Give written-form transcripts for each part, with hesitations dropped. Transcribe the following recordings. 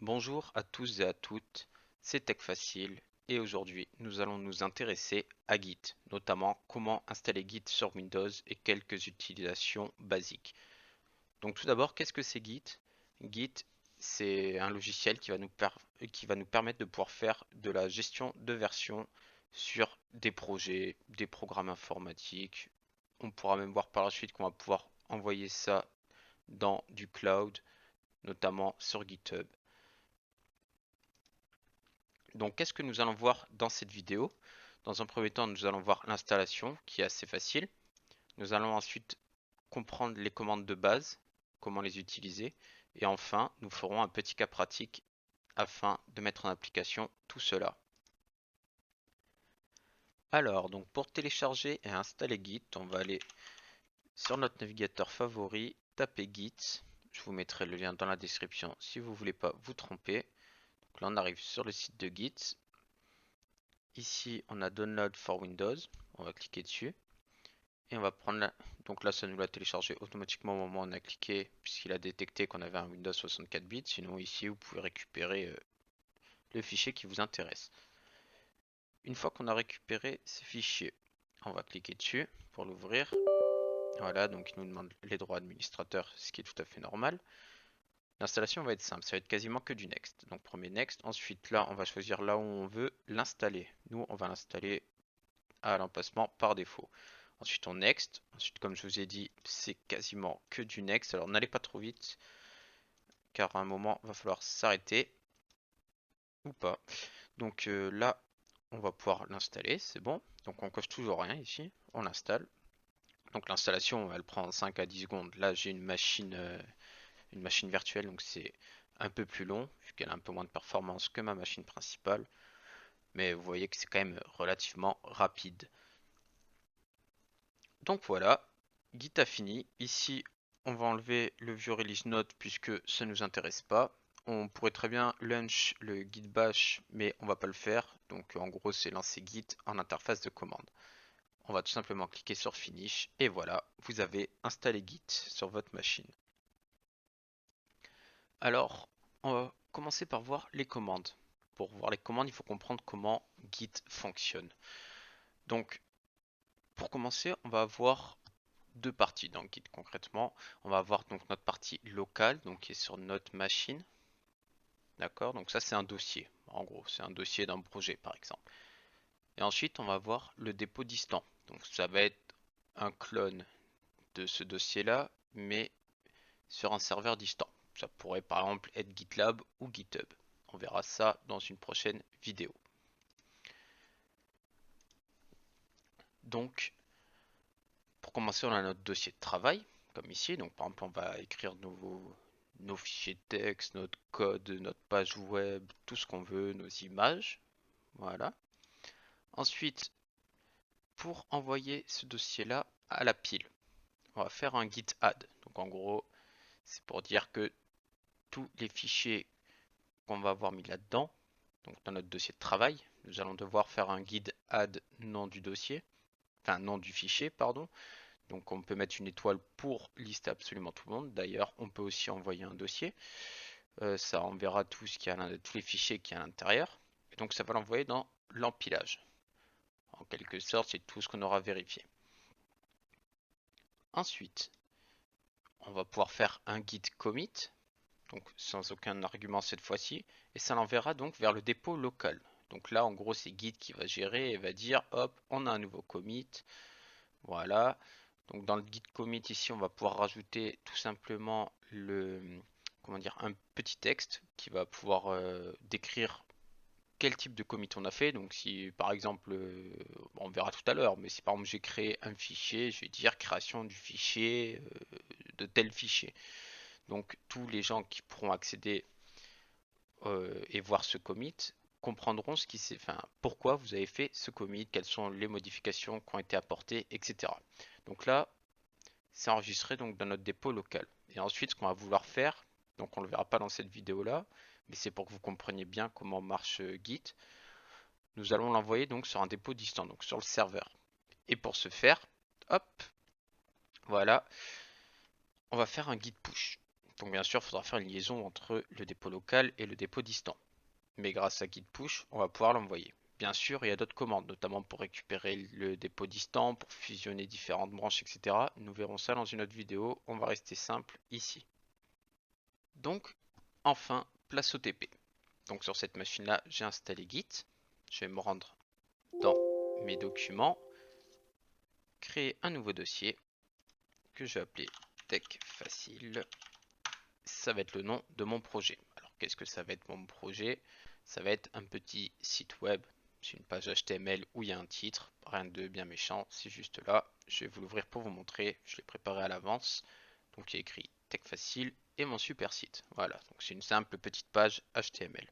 Bonjour à tous et à toutes, c'est Tech Facile et aujourd'hui nous allons nous intéresser à Git, notamment comment installer Git sur Windows et quelques utilisations basiques. Donc tout d'abord, qu'est-ce que c'est Git? Git, c'est un logiciel qui va nous permettre de pouvoir faire de la gestion de versions sur des projets, des programmes informatiques. On pourra même voir par la suite qu'on va pouvoir envoyer ça dans du cloud, notamment sur GitHub. Donc qu'est-ce que nous allons voir dans cette vidéo? Dans un premier temps, nous allons voir l'installation qui est assez facile. Nous allons ensuite comprendre les commandes de base, comment les utiliser. Et enfin, nous ferons un petit cas pratique afin de mettre en application tout cela. Alors, donc pour télécharger et installer Git, on va aller sur notre navigateur favori, taper Git. Je vous mettrai le lien dans la description si vous ne voulez pas vous tromper. Donc là, on arrive sur le site de Git. Ici, on a Download for Windows. On va cliquer dessus. Et on va prendre la... Donc là, ça nous l'a téléchargé automatiquement au moment où on a cliqué, puisqu'il a détecté qu'on avait un Windows 64 bits. Sinon, ici, vous pouvez récupérer le fichier qui vous intéresse. Une fois qu'on a récupéré ces fichiers, on va cliquer dessus pour l'ouvrir. Voilà, donc il nous demande les droits administrateurs, ce qui est tout à fait normal. L'installation va être simple, ça va être quasiment que du Next. Donc premier Next, ensuite là, on va choisir là où on veut l'installer. Nous, on va l'installer à l'emplacement par défaut. Ensuite on next. Ensuite comme je vous ai dit, c'est quasiment que du next. Alors n'allez pas trop vite, car à un moment va falloir s'arrêter ou pas. Donc là, on va pouvoir l'installer, c'est bon. Donc on coche toujours rien ici, on l'installe. Donc l'installation, elle prend 5 à 10 secondes. Là j'ai une machine virtuelle, donc c'est un peu plus long, vu qu'elle a un peu moins de performance que ma machine principale. Mais vous voyez que c'est quand même relativement rapide. Donc voilà, Git a fini. Ici, on va enlever le vieux release note puisque ça ne nous intéresse pas. On pourrait très bien launch le git bash, mais on va pas le faire. Donc en gros, c'est lancer git en interface de commande. On va tout simplement cliquer sur finish et voilà, vous avez installé Git sur votre machine. Alors, on va commencer par voir les commandes. Pour voir les commandes, il faut comprendre comment Git fonctionne. Donc, pour commencer, on va avoir deux parties dans Git concrètement. On va avoir donc notre partie locale, donc qui est sur notre machine. D'accord? Donc ça c'est un dossier. En gros, c'est un dossier d'un projet par exemple. Et ensuite on va avoir le dépôt distant. Donc ça va être un clone de ce dossier-là, mais sur un serveur distant. Ça pourrait par exemple être GitLab ou GitHub. On verra ça dans une prochaine vidéo. Donc pour commencer, on a notre dossier de travail, comme ici. Donc par exemple, on va écrire nos fichiers de texte, notre code, notre page web, tout ce qu'on veut, nos images. Voilà. Ensuite, pour envoyer ce dossier-là à la pile, on va faire un git add. Donc en gros, c'est pour dire que tous les fichiers qu'on va avoir mis là-dedans, donc dans notre dossier de travail, nous allons devoir faire un git add nom du dossier, enfin nom du fichier, pardon. Donc on peut mettre une étoile pour lister absolument tout le monde. D'ailleurs, on peut aussi envoyer un dossier. Ça enverra tout ce qui a, tous les fichiers qui y a à l'intérieur. Et donc ça va l'envoyer dans l'empilage. En quelque sorte, c'est tout ce qu'on aura vérifié. Ensuite, on va pouvoir faire un git commit, donc sans aucun argument cette fois-ci, et ça l'enverra donc vers le dépôt local. Donc là, en gros, c'est Git qui va gérer et va dire, hop, on a un nouveau commit. Voilà. Donc dans le git commit ici, on va pouvoir rajouter tout simplement comment dire, un petit texte qui va pouvoir décrire quel type de commit on a fait. Donc si par exemple, on verra tout à l'heure, mais si par exemple j'ai créé un fichier, je vais dire création du fichier de tel fichier. Donc tous les gens qui pourront accéder et voir ce commit comprendront ce qui s'est, enfin, pourquoi vous avez fait ce commit, quelles sont les modifications qui ont été apportées, etc. Donc là, c'est enregistré donc dans notre dépôt local. Et ensuite, ce qu'on va vouloir faire, donc on ne le verra pas dans cette vidéo-là, mais c'est pour que vous compreniez bien comment marche Git. Nous allons l'envoyer donc sur un dépôt distant, donc sur le serveur. Et pour ce faire, hop, voilà, on va faire un git push. Donc bien sûr, il faudra faire une liaison entre le dépôt local et le dépôt distant. Mais grâce à git push, on va pouvoir l'envoyer. Bien sûr, il y a d'autres commandes, notamment pour récupérer le dépôt distant, pour fusionner différentes branches, etc. Nous verrons ça dans une autre vidéo. On va rester simple ici. Donc, enfin, place au TP. Donc sur cette machine-là, j'ai installé Git. Je vais me rendre dans mes documents, créer un nouveau dossier que je vais appeler Tech Facile. Ça va être le nom de mon projet. Alors qu'est-ce que ça va être mon projet? Ça va être un petit site web. C'est une page HTML où il y a un titre, rien de bien méchant, c'est juste là. Je vais vous l'ouvrir pour vous montrer, je l'ai préparé à l'avance. Donc il y a écrit Tech Facile et mon super site. Voilà, donc c'est une simple petite page HTML.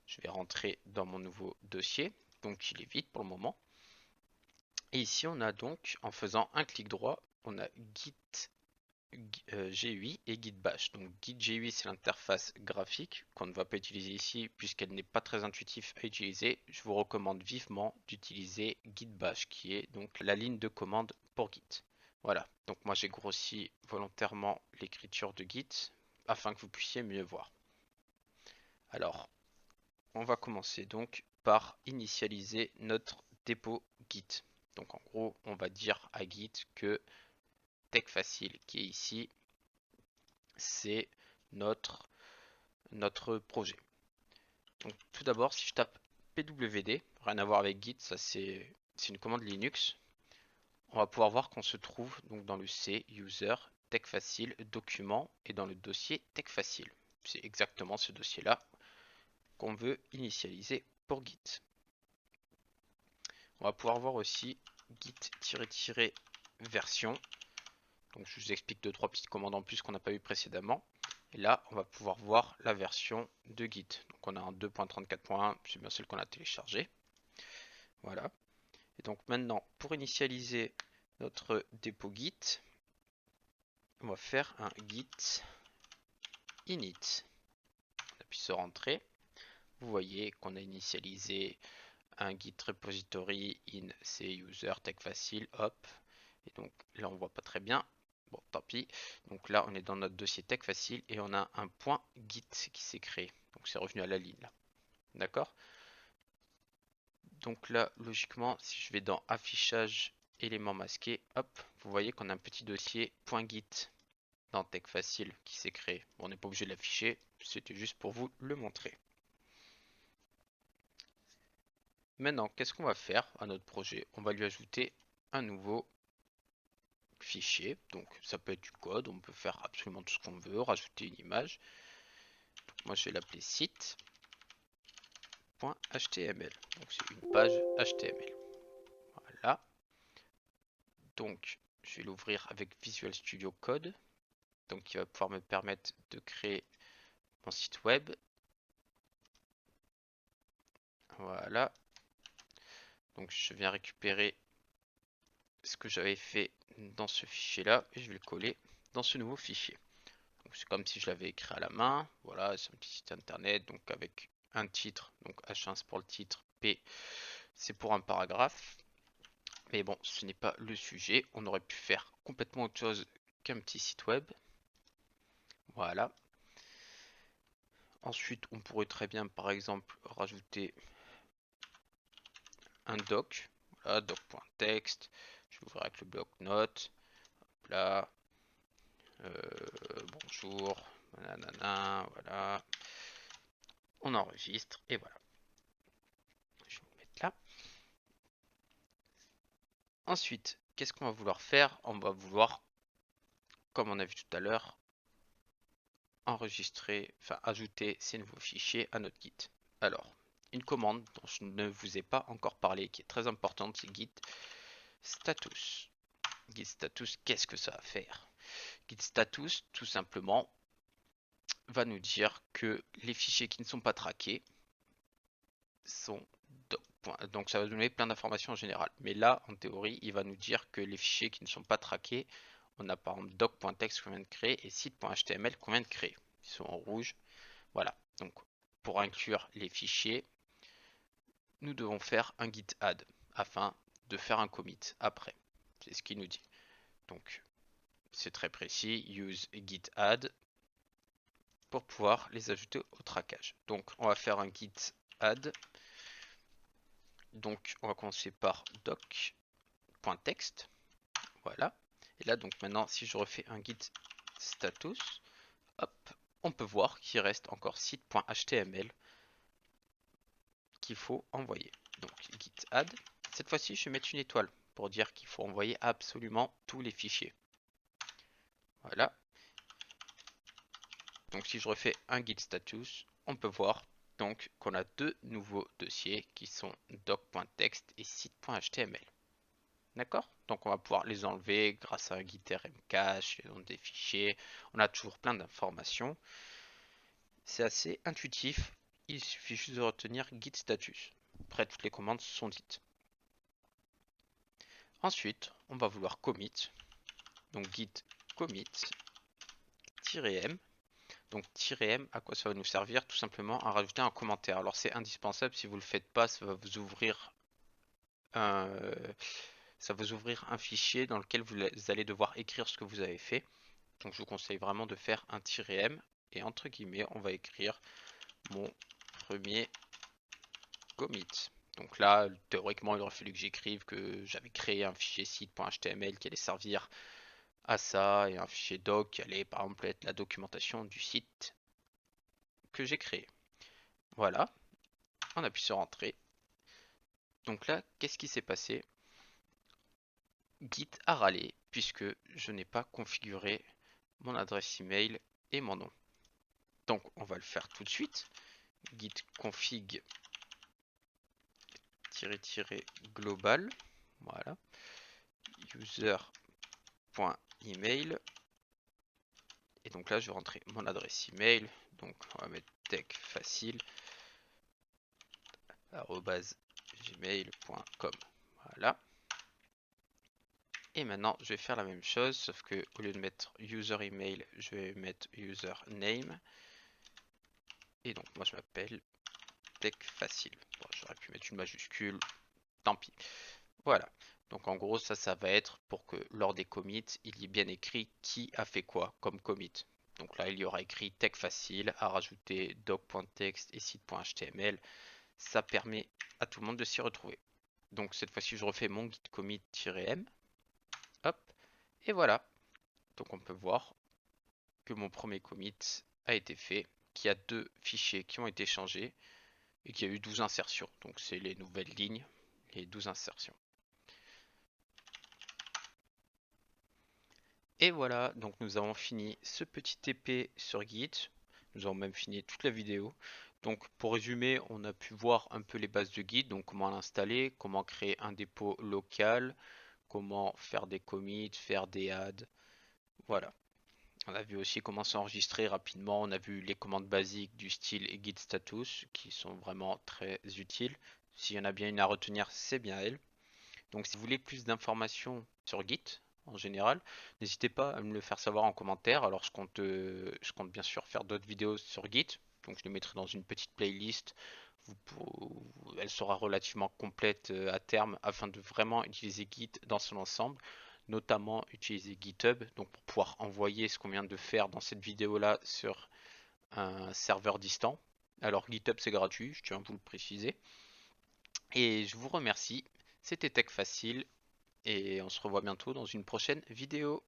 Je vais rentrer dans mon nouveau dossier, donc il est vide pour le moment. Et ici on a donc, en faisant un clic droit, on a Git GUI et Git Bash. Donc Git GUI c'est l'interface graphique qu'on ne va pas utiliser ici puisqu'elle n'est pas très intuitive à utiliser. Je vous recommande vivement d'utiliser Git Bash qui est donc la ligne de commande pour Git. Voilà, donc moi j'ai grossi volontairement l'écriture de Git afin que vous puissiez mieux voir. Alors, on va commencer donc par initialiser notre dépôt Git. Donc en gros, on va dire à Git que TechFacile qui est ici, c'est notre projet. Donc tout d'abord, si je tape pwd, rien à voir avec Git, ça c'est une commande Linux, on va pouvoir voir qu'on se trouve donc dans le C user TechFacile document et dans le dossier TechFacile. C'est exactement ce dossier-là qu'on veut initialiser pour Git. On va pouvoir voir aussi git-version. Donc je vous explique 2-3 petites commandes en plus qu'on n'a pas eu précédemment. Et là, on va pouvoir voir la version de Git. Donc on a un 2.34.1, c'est bien celle qu'on a téléchargée. Voilà. Et donc maintenant, pour initialiser notre dépôt Git, on va faire un git init. On appuie sur Entrée. Vous voyez qu'on a initialisé un git repository in c user tech facile, hop. Et donc là on voit pas très bien. Bon, tant pis. Donc là, on est dans notre dossier tech facile et on a un point git qui s'est créé. Donc c'est revenu à la ligne là. D'accord? Donc là, logiquement, si je vais dans affichage éléments masqués, hop, vous voyez qu'on a un petit dossier .git dans tech facile qui s'est créé. Bon, on n'est pas obligé de l'afficher, c'était juste pour vous le montrer. Maintenant, qu'est-ce qu'on va faire à notre projet? On va lui ajouter un nouveau fichier. Donc ça peut être du code, on peut faire absolument tout ce qu'on veut, rajouter une image. Donc, moi je vais l'appeler site.html. Donc c'est une page HTML. Voilà. Donc je vais l'ouvrir avec Visual Studio Code. Donc qui va pouvoir me permettre de créer mon site web. Voilà. Donc je viens récupérer ce que j'avais fait dans ce fichier là et je vais le coller dans ce nouveau fichier. C'est comme si je l'avais écrit à la main. Voilà, c'est un petit site internet donc avec un titre, donc H1 c'est pour le titre, P c'est pour un paragraphe. Mais bon, ce n'est pas le sujet. On aurait pu faire complètement autre chose qu'un petit site web. Voilà. Ensuite, on pourrait très bien, par exemple, rajouter un doc. Voilà, doc.text. Je vais ouvrir avec le bloc-notes. Là. Bonjour. Nanana, voilà. On enregistre et voilà. Je vais le mettre là. Ensuite, qu'est-ce qu'on va vouloir faire? On va vouloir, comme on a vu tout à l'heure, enregistrer, enfin ajouter ces nouveaux fichiers à notre Git. Alors, une commande dont je ne vous ai pas encore parlé, qui est très importante, c'est git status. Git status, qu'est-ce que ça va faire? Git status, tout simplement, va nous dire que les fichiers qui ne sont pas traqués sont doc. Donc ça va nous donner plein d'informations en général. Mais là, en théorie, il va nous dire que les fichiers qui ne sont pas traqués, on a par exemple doc.text qu'on vient de créer et site.html qu'on vient de créer. Ils sont en rouge. Voilà. Donc pour inclure les fichiers, nous devons faire un git add afin de faire un commit après. C'est ce qu'il nous dit. Donc c'est très précis. Use git add pour pouvoir les ajouter au traquage. Donc on va faire un git add. Donc on va commencer par doc.text. Voilà. Et là donc maintenant si je refais un git status, hop, on peut voir qu'il reste encore site.html qu'il faut envoyer. Donc git add. Cette fois-ci je vais mettre une étoile pour dire qu'il faut envoyer absolument tous les fichiers. Voilà. Donc si je refais un git status, on peut voir donc qu'on a deux nouveaux dossiers qui sont doc.text et site.html. D'accord? Donc on va pouvoir les enlever grâce à un git rm cache, les noms des fichiers. On a toujours plein d'informations. C'est assez intuitif. Il suffit juste de retenir git status. Après, toutes les commandes sont dites. Ensuite, on va vouloir commit. Donc git commit-m. Donc "-m", à quoi ça va nous servir? Tout simplement à rajouter un commentaire. Alors c'est indispensable, si vous ne le faites pas, ça va vous ouvrir un, un fichier dans lequel vous allez devoir écrire ce que vous avez fait. Donc je vous conseille vraiment de faire un "-m", et entre guillemets on va écrire mon premier commit. Donc là, théoriquement, il aurait fallu que j'écrive que j'avais créé un fichier site.html qui allait servir à ça, et un fichier doc qui allait par exemple être la documentation du site que j'ai créé. Voilà, on appuie sur entrée. Donc là, qu'est-ce qui s'est passé? Git a râlé puisque je n'ai pas configuré mon adresse email et mon nom. Donc on va le faire tout de suite. Git config -global, voilà, user.email, et donc là je vais rentrer mon adresse email. Donc on va mettre techfacile@gmail.com. Voilà. Et maintenant, je vais faire la même chose, sauf que au lieu de mettre user email, je vais mettre user name. Et donc, moi, je m'appelle techfacile. Bon, j'aurais pu mettre une majuscule, tant pis. Voilà. Donc, en gros, ça va être pour que lors des commits, il y ait bien écrit qui a fait quoi comme commit. Donc là, il y aura écrit techfacile à rajouter doc.text et site.html. Ça permet à tout le monde de s'y retrouver. Donc, cette fois-ci, je refais mon git commit-m. Hop. Et voilà. Donc on peut voir que mon premier commit a été fait, qu'il y a deux fichiers qui ont été changés et qu'il y a eu 12 insertions. Donc c'est les nouvelles lignes, les 12 insertions. Et voilà, donc nous avons fini ce petit TP sur Git. Nous avons même fini toute la vidéo. Donc pour résumer, on a pu voir un peu les bases de Git, donc comment l'installer, comment créer un dépôt local, comment faire des commits, faire des adds. Voilà. On a vu aussi comment s'enregistrer rapidement, on a vu les commandes basiques du style git status qui sont vraiment très utiles. S'il y en a bien une à retenir, c'est bien elle. Donc si vous voulez plus d'informations sur Git en général, n'hésitez pas à me le faire savoir en commentaire. Alors je compte bien sûr faire d'autres vidéos sur Git, donc je les mettrai dans une petite playlist. Elle sera relativement complète à terme afin de vraiment utiliser Git dans son ensemble, notamment utiliser GitHub donc pour pouvoir envoyer ce qu'on vient de faire dans cette vidéo là sur un serveur distant. Alors GitHub c'est gratuit, je tiens à vous le préciser. Et je vous remercie, c'était Tech Facile et on se revoit bientôt dans une prochaine vidéo.